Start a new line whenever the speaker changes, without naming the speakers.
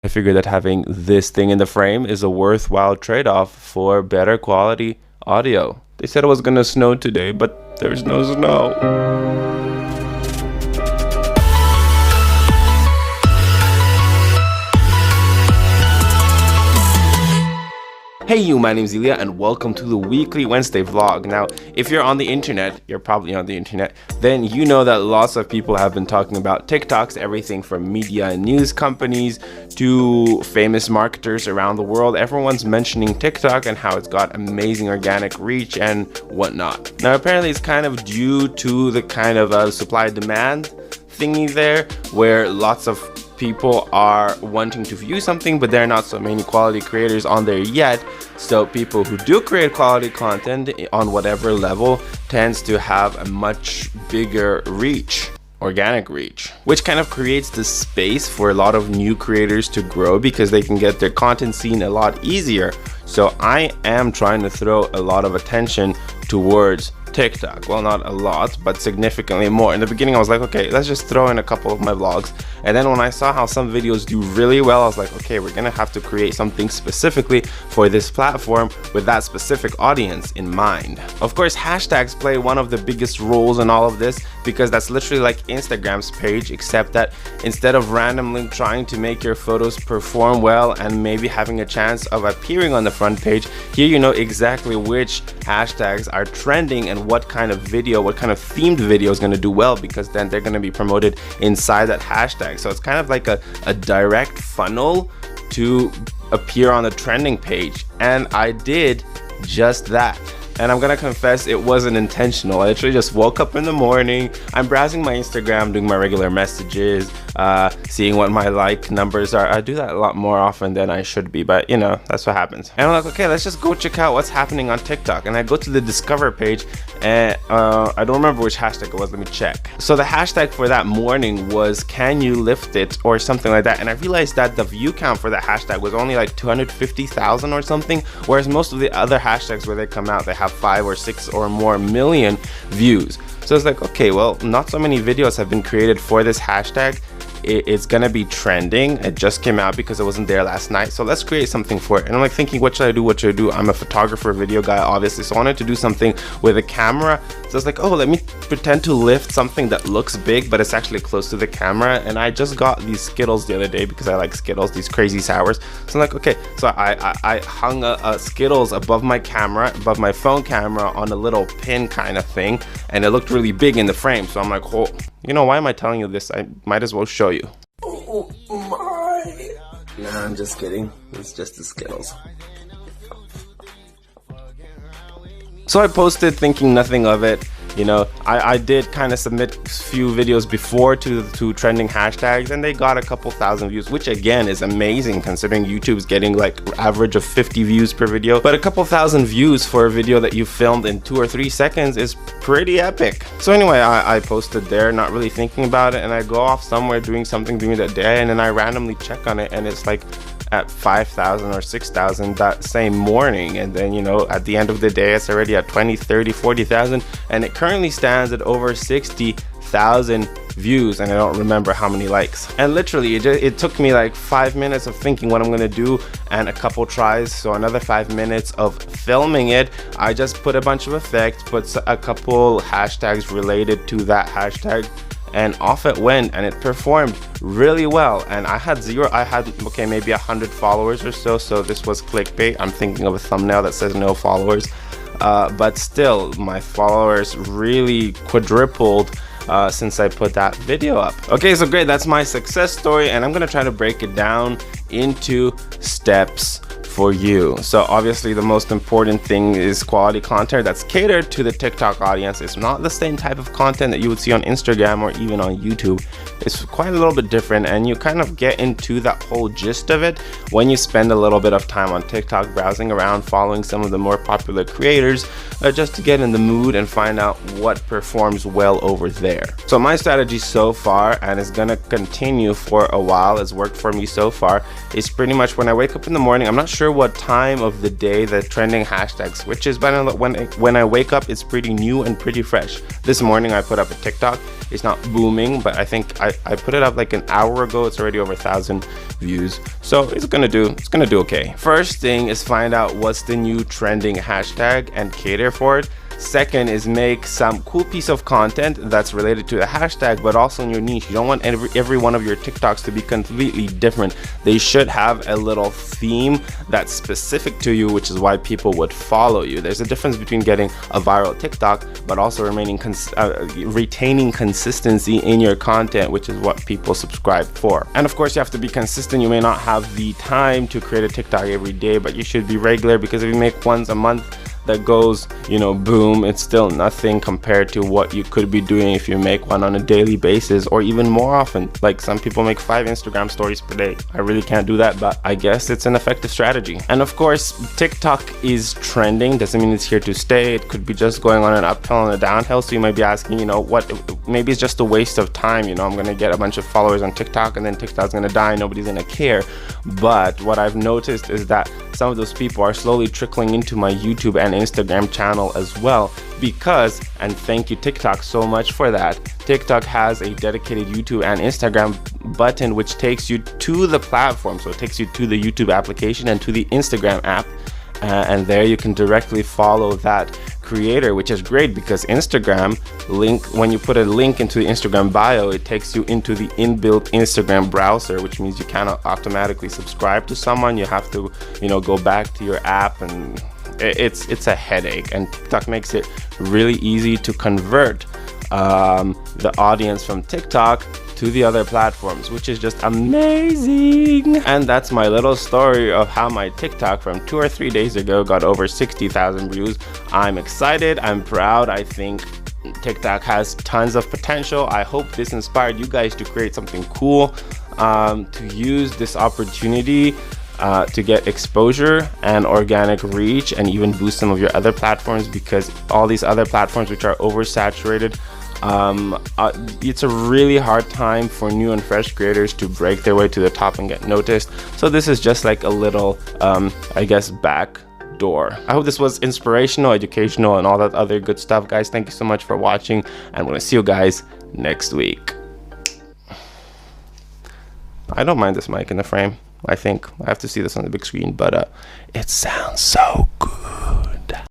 I figured that having this thing in the frame is a worthwhile trade-off for better quality audio. They said it was gonna snow today, but there's no snow. Hey you, my name's Ilya and welcome to the weekly Wednesday vlog. Now, if you're on the internet, you're probably on the internet, then you know that lots of people have been talking about TikToks, everything from media and news companies to famous marketers around the world. Everyone's mentioning TikTok and how it's got amazing organic reach and whatnot. Now, apparently it's kind of due to the kind of supply-demand thingy there, where lots of people are wanting to view something, but there are not so many quality creators on there yet. So people who do create quality content on whatever level tends to have a much bigger reach, organic reach, which kind of creates the space for a lot of new creators to grow because they can get their content seen a lot easier. So I am trying to throw a lot of attention towards TikTok. Well, not a lot, but significantly more. In the beginning I was like, okay, let's just throw in a couple of my vlogs, and then when I saw how some videos do really well, I was like, okay, we're gonna have to create something specifically for this platform with that specific audience in mind. Of course, hashtags play one of the biggest roles in all of this, because that's literally like Instagram's page, except that instead of randomly trying to make your photos perform well and maybe having a chance of appearing on the front page, here you know exactly which hashtags are trending and what kind of video, what kind of themed video is going to do well, because then they're going to be promoted inside that hashtag. So it's kind of like a direct funnel to appear on the trending page, and I did just that. And I'm gonna confess, it wasn't intentional. I literally just woke up in the morning, I'm browsing my Instagram, doing my regular messages, seeing what my like numbers are. I do that a lot more often than I should be, but you know, that's what happens. And I'm like, okay, let's just go check out what's happening on TikTok. And I go to the Discover page, and I don't remember which hashtag it was, let me check. So the hashtag for that morning was "can you lift it" or something like that. And I realized that the view count for that hashtag was only like 250,000 or something, whereas most of the other hashtags where they come out, they have 5 or 6 or more million views. So it's like, okay, well, not so many videos have been created for this hashtag. It's gonna be trending. It just came out because it wasn't there last night, so let's create something for it. And I'm like thinking, what should I do? I'm a photographer, video guy, obviously, so I wanted to do something with a camera. So I was like, oh, let me pretend to lift something that looks big but it's actually close to the camera. And I just got these Skittles the other day because I like Skittles, these crazy sours. So I'm like, okay, so I hung a Skittles above my camera, above my phone camera, on a little pin kind of thing, and it looked really big in the frame. So I'm like, oh, you know, why am I telling you this? I might as well show you. Oh my. Nah, I'm just kidding. It's just the Skittles. So I posted thinking nothing of it. You know, I did kind of submit a few videos before to trending hashtags, and they got a couple thousand views, which again is amazing considering YouTube's getting like average of 50 views per video. But a couple thousand views for a video that you filmed in 2 or 3 seconds is pretty epic. So anyway, I posted there, not really thinking about it, and I go off somewhere doing something during that day, and then I randomly check on it, and it's like at 5,000 or 6,000 that same morning. And then, you know, at the end of the day, it's already at 20, 30, 40,000, and it currently stands at over 60,000 views, and I don't remember how many likes. And literally it took me like 5 minutes of thinking what I'm gonna do and a couple tries, so another 5 minutes of filming it. I just put a bunch of effects, put a couple hashtags related to that hashtag, and off it went, and it performed really well. And I had okay, maybe 100 followers or so, so this was clickbait. I'm thinking of a thumbnail that says no followers, but still my followers really quadrupled since I put that video up. Okay, so great, that's my success story, and I'm gonna try to break it down into steps for you. So obviously the most important thing is quality content that's catered to the TikTok audience. It's not the same type of content that you would see on Instagram or even on YouTube. It's quite a little bit different, and you kind of get into that whole gist of it when you spend a little bit of time on TikTok browsing around, following some of the more popular creators, just to get in the mood and find out what performs well over there. So my strategy so far, and it's gonna continue for a while, it's worked for me so far, is pretty much when I wake up in the morning, I'm not sure sure what time of the day the trending hashtag switches, but when I wake up, it's pretty new and pretty fresh. This morning I put up a TikTok. It's not booming, but I think I put it up like an hour ago. It's already over 1,000 views, so it's gonna do okay. First thing is find out what's the new trending hashtag and cater for it. Second is make some cool piece of content that's related to the hashtag, but also in your niche. You don't want every one of your TikToks to be completely different. They should have a little theme that's specific to you, which is why people would follow you. There's a difference between getting a viral TikTok, but also retaining consistency in your content, which is what people subscribe for. And of course, you have to be consistent. You may not have the time to create a TikTok every day, but you should be regular, because if you make once a month that goes, boom, it's still nothing compared to what you could be doing if you make one on a daily basis, or even more often. Like some people make 5 Instagram stories per day. I really can't do that, but I guess it's an effective strategy. And of course, TikTok is trending, doesn't mean it's here to stay. It could be just going on an uphill and a downhill. So you might be asking, what, maybe it's just a waste of time. I'm gonna get a bunch of followers on TikTok and then TikTok's gonna die, nobody's gonna care. But what I've noticed is that some of those people are slowly trickling into my YouTube and Instagram channel as well, because, and thank you TikTok so much for that, TikTok has a dedicated YouTube and Instagram button which takes you to the platform. So it takes you to the YouTube application and to the Instagram app, and there you can directly follow that creator, which is great because Instagram link, when you put a link into the Instagram bio, it takes you into the inbuilt Instagram browser, which means you cannot automatically subscribe to someone. You have to go back to your app, and it's a headache. And TikTok makes it really easy to convert the audience from TikTok to the other platforms, which is just amazing. And that's my little story of how my TikTok from 2 or 3 days ago got over 60,000 views. I'm excited, I'm proud. I think TikTok has tons of potential. I hope this inspired you guys to create something cool, to use this opportunity to get exposure and organic reach, and even boost some of your other platforms, because all these other platforms which are oversaturated, it's a really hard time for new and fresh creators to break their way to the top and get noticed. So this is just like a little I guess back door. I hope this was inspirational, educational, and all that other good stuff, guys. Thank you so much for watching, and I'm gonna see you guys next week. I don't mind this mic in the frame. I think I have to see this on the big screen, but it sounds so good.